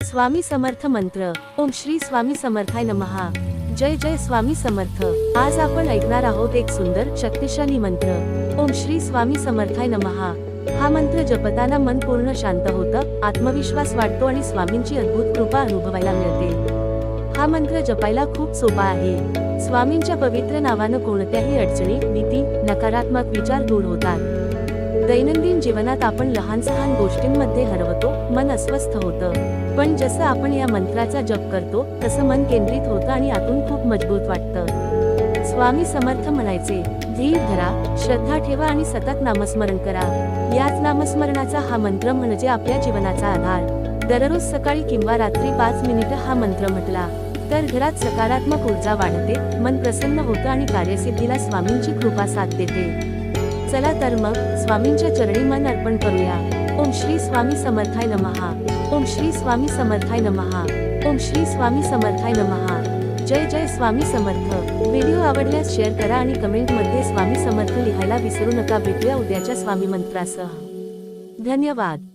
स्वामी समर्थ मंत्र। ओम श्री स्वामी समर्थाय नमः। जय जय स्वामी समर्थ। आज आपण ऐकणार आहोत एक सुंदर शक्तिशाली मंत्र। ओम श्री स्वामी समर्थाय नमः। हा मंत्र जपताना मन पूर्ण शांत होतं, आत्मविश्वास वाढतो आणि स्वामींची अद्भुत कृपा अनुभवायला मिळते। हा मंत्र जपायला खूप सोपा आहे। स्वामींच्या पवित्र नावानं कोणत्याही अडचणी, भीती, नकारात्मक विचार दूर होतात। दैनंदिन जीवनात आपण लहान सहान गोष्टींमध्ये हरवतो, मन अस्वस्थ होतं। पण जसं आपण या मंत्राचा जप करतो तसं मन केंद्रित होतं आणि आतून खूप मजबूत वाटतं। स्वामी समर्थ म्हणायचे, धीर धरा, श्रद्धा ठेवा आणि सतत नामस्मरण करा। याच नामस्मरणाचा हा मंत्र म्हणजे आपल्या जीवनाचा आधार। दररोज सकाळी किंवा रात्री 5 मिनिटं हा मंत्र म्हटला तर घरात सकारात्मक ऊर्जा वाढते, मन प्रसन्न होतं आणि कार्यसिद्धीला स्वामींची कृपा साथ देते। चला तर मग स्वामींच्या चरणी मन अर्पण करूया। ओम श्री स्वामी समर्थाय नमः। ओम श्री स्वामी समर्थाय नमः। ओम श्री स्वामी समर्थाय नमः। जय जय स्वामी समर्थ। व्हिडिओ आवडल्यास शेअर करा आणि कमेंट मध्ये स्वामी समर्थ लिहायला विसरू नका। भेटूया उद्याच्या स्वामी मंत्रासह। धन्यवाद।